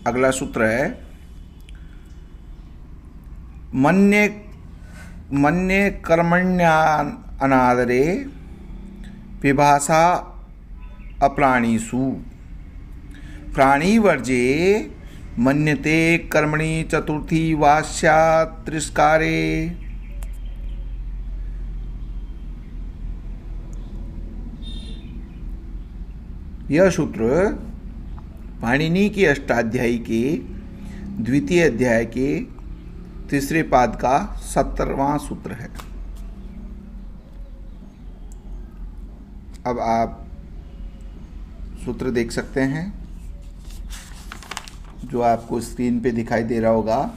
अगला सूत्र है मन्ये मन्ये कर्मण्यनादरे विभाषा अप्राणीषु प्राणीवर्जे मन्यते कर्मणि चतुर्थी वास्या तिरस्कारे। यह सूत्र पाणिनि की अष्टाध्यायी के द्वितीय अध्याय के तीसरे पाद का 17वां सूत्र है। अब आप सूत्र देख सकते हैं जो आपको स्क्रीन पे दिखाई दे रहा होगा।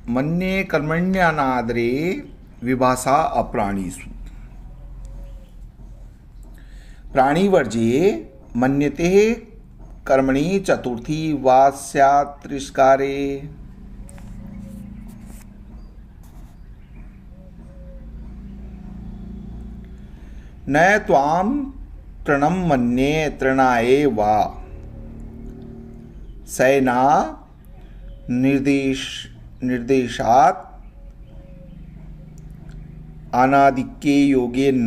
मन्ये कर्मण्यनादरे विभाषा अप्राणीषु प्राणीवर्जे मन्यते कर्मणि चतुर्थी वा स्यात् तिरस्कारे। न त्वां तृणं मन्ये तृणाये वा सैना निर्देशात् अनादिक्ये योगे न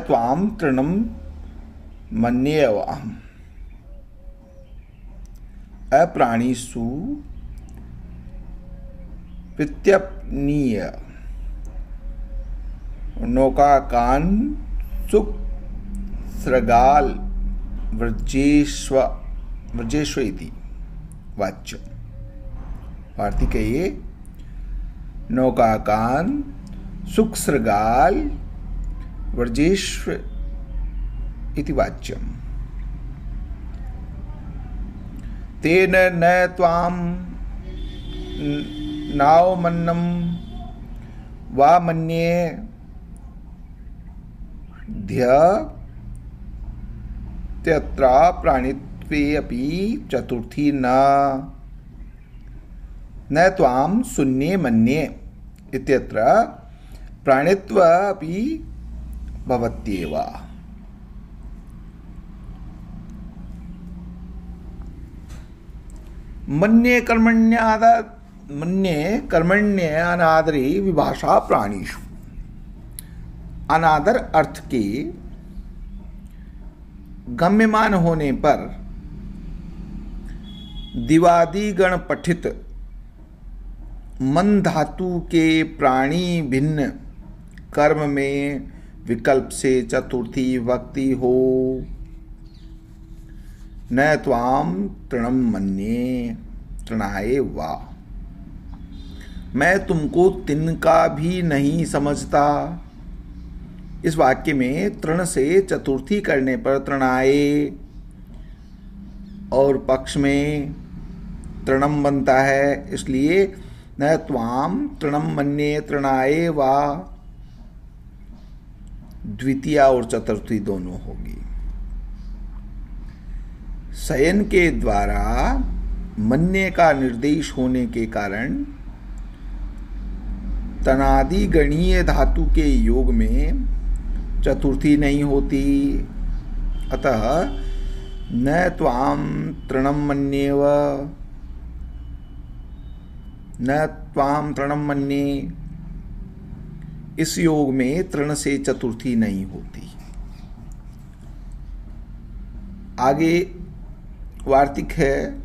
त्वां तृणं मन्येऽहम् अप्राणीषु प्रत्यपनीय नौकाकान सुख सृगाल व्रजेश्व इति वाच्य। वार्तिक ये नौकाकान सुख सृगाल व्रजेश्व इति वाच्यम। तेन न त्वां नावमन्नं वा मन्ये त्यत्र प्राणित्वे अपि चतुर्थी न त्वां शून्ये मन्ये इत्यत्र प्राणित्व अपि भवत्येव। मन्ये कर्मण्यनादरे विभाषा प्राणीषु। अनादर अर्थ के गम्यमान होने पर दिवादिगण पठित मन धातु के प्राणी भिन्न कर्म में विकल्प से चतुर्थी विभक्ति हो। न त्वां तृणं मन्ये तृणाये वा। मैं तुमको तिनका भी नहीं समझता। इस वाक्य में तृण से चतुर्थी करने पर तृणाये और पक्ष में तृणम बनता है, इसलिए न त्वां तृणम मन्ये तृणाये वा द्वितीया और चतुर्थी दोनों होगी। शयन के द्वारा मन्ये का निर्देश होने के कारण तनादि गणीय धातु के योग में चतुर्थी नहीं होती। अतः न त्वां तृणं मन्येव न त्वां तृणं मन्ये, इस योग में तृण से चतुर्थी नहीं होती। आगे वार्तिक है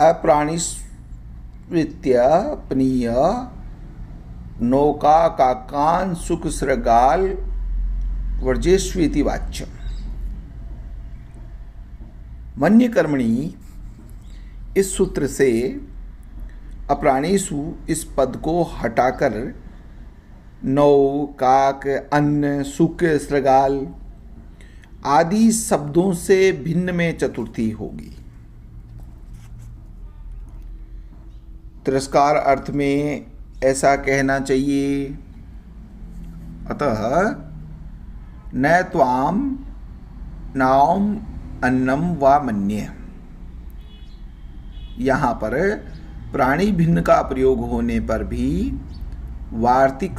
अप्राणिस्वित्यपनीय नौका काकान सुख सृगाल वर्जेष्वेति वाच्यम। मन्य कर्मणि इस सूत्र से अप्राणीषु इस पद को हटाकर नौ, काक, अन्न, सुख, सृगाल आदि शब्दों से भिन्न में चतुर्थी होगी। तिरस्कार अर्थ में ऐसा कहना चाहिए। अतः न त्वाम नाम अन्नम व मन्ये। यहाँ पर प्राणी भिन्न का प्रयोग होने पर भी वार्तिक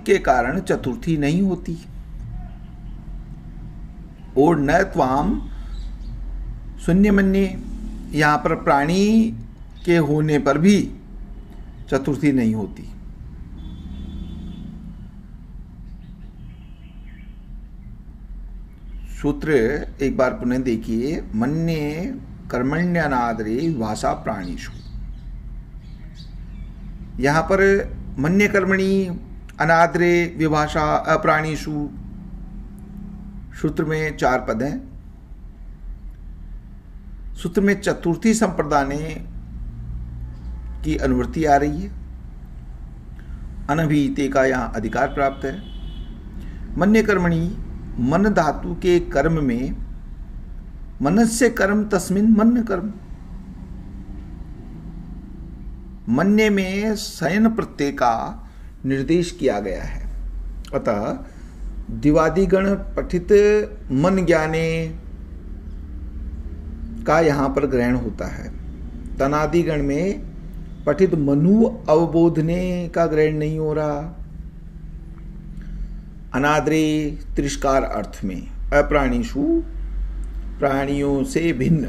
के कारण चतुर्थी नहीं होती। और न त्वाम शून्य मन्ये, यहाँ पर प्राणी के होने पर भी चतुर्थी नहीं होती। सूत्र एक बार पुनः देखिए। मन्ये कर्मण्यनादरे भाषा प्राणीषु। यहाँ पर मन्ये कर्मणि अनादरे विभाषा अप्राणीषु। सूत्र में 4 पद हैं। सूत्र में चतुर्थी संप्रदाने की अनुवृत्ति आ रही है। अनभिहिते का यहाँ अधिकार प्राप्त है। मन्ये कर्मणि, मन धातु के कर्म में मनस्य कर्म तस्मिन मन कर्म। मन्ये में शयन प्रत्यय का निर्देश किया गया है। अतः दिवादिगण पठित मन ज्ञाने का यहाँ पर ग्रहण होता है। तनादिगण में पठित मनु अवबोधने का ग्रहण नहीं हो रहा। अनादरे तिरस्कार अर्थ में अप्राणीषु, प्राणियों से भिन्न,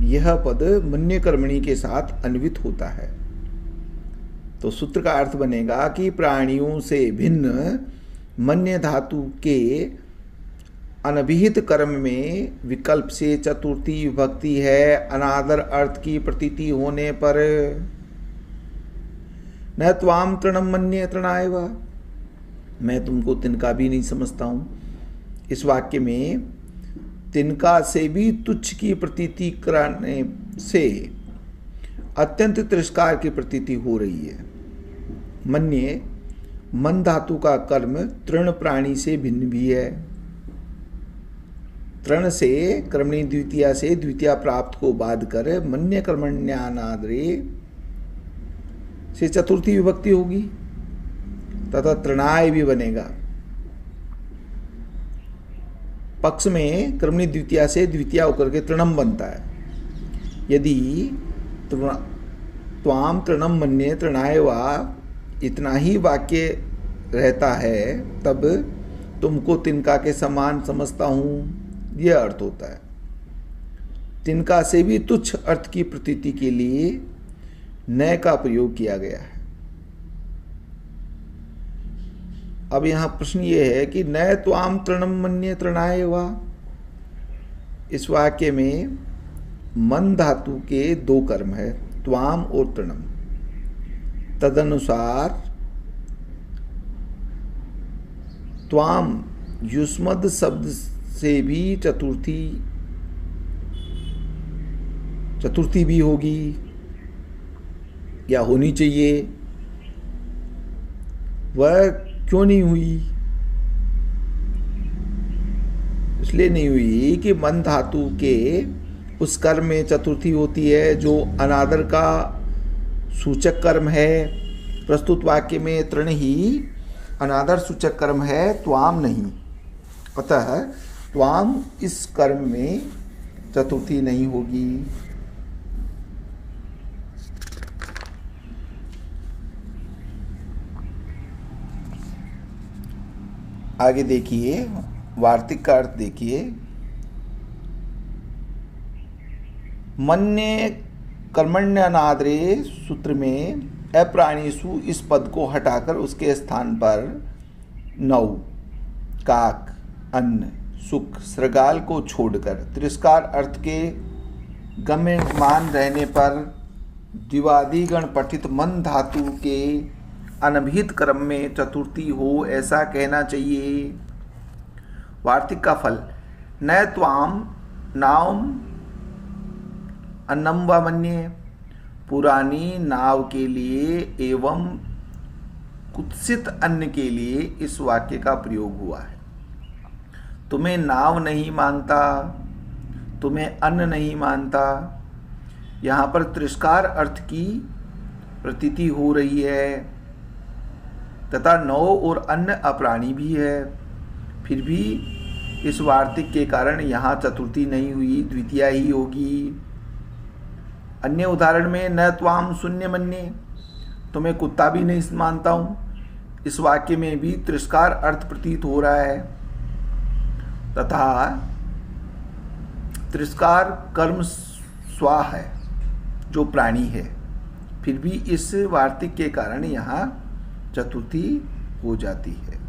यह पद मन्ये कर्मणि के साथ अन्वित होता है। तो सूत्र का अर्थ बनेगा कि प्राणियों से भिन्न मन्ये धातु के अनभिहित कर्म में विकल्प से चतुर्थी विभक्ति है। अनादर अर्थ की प्रतीति होने पर न त्वाम तृणम मन्ये तृणाय वा, मैं तुमको तिनका भी नहीं समझता हूं। इस वाक्य में तिनका से भी तुच्छ की प्रतीति कराने से अत्यंत तिरस्कार की प्रतीति हो रही है। मन्ये मन धातु का कर्म तृण प्राणी से भिन्न भी है। तृण से कर्मणि द्वितीया से द्वितीया प्राप्त को बाध कर मन्ये कर्मण्यानादरे से चतुर्थी विभक्ति होगी तथा तृणाय भी बनेगा। पक्ष में कर्मणि द्वितीया से द्वितीया होकर के तृणम बनता है। यदि त्वाम तृणम मन्ये तृणाय वा इतना ही वाक्य रहता है तब तुमको तिनका के समान समझता हूं, यह अर्थ होता है। तिनका से भी तुच्छ अर्थ की प्रतीति के लिए न का प्रयोग किया गया है। अब यहां प्रश्न यह है कि न त्वाम तृणम मन्ये तृणाय वा, इस वाक्य में मन धातु के 2 कर्म है, त्वाम और तृणम। तदनुसार त्वाम युष्मद शब्द से भी चतुर्थी भी होगी या होनी चाहिए। वह क्यों नहीं हुई? इसलिए नहीं हुई कि मन धातु के उस कर्म में चतुर्थी होती है जो अनादर का सूचक कर्म है। प्रस्तुत वाक्य में तृण ही अनादर सूचक कर्म है, त्वाम नहीं। अतः त्वाम इस कर्म में चतुर्थी नहीं होगी। आगे देखिए, वार्तिक का अर्थ देखिए। मन्ये कर्मण्यनादरे सूत्र में अप्राणीषु इस पद को हटाकर उसके स्थान पर नौ, काक, अन्न, सुख, सृगाल को छोड़कर तिरस्कार अर्थ के गम्यमान रहने पर द्विवादिगण पठित मन धातु के अनभिहित क्रम में चतुर्थी हो, ऐसा कहना चाहिए। वार्तिक का फल न त्वाम नाम अन्नम व मन्ये, पुरानी नाव के लिए एवं कुत्सित अन्न के लिए इस वाक्य का प्रयोग हुआ है। तुम्हें नाव नहीं मानता, तुम्हें अन्न नहीं मानता, यहाँ पर तिरस्कार अर्थ की प्रतीति हो रही है। तथा नौ और अन्य अप्राणी भी है, फिर भी इस वार्तिक के कारण यहाँ चतुर्थी नहीं हुई, द्वितीया ही होगी। अन्य उदाहरण में न त्वाम शून्य मन्ये, तुम्हें कुत्ता भी नहीं मानता हूँ, इस वाक्य में भी तिरस्कार अर्थ प्रतीत हो रहा है तथा तिरस्कार कर्म स्वा है जो प्राणी है, फिर भी इस वार्तिक के कारण यहाँ चतुर्थी हो जाती है।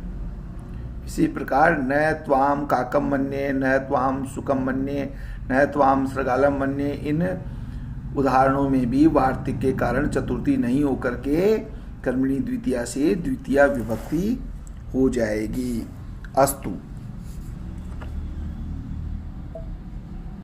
इसी प्रकार न त्वाम काकम मन्ये, न त्वाम सुकम मन्ये, न त्वाम सृगालम मन्ये, इन उदाहरणों में भी वार्तिक के कारण चतुर्थी नहीं होकर के कर्मणि द्वितीया से द्वितीया विभक्ति हो जाएगी। अस्तु।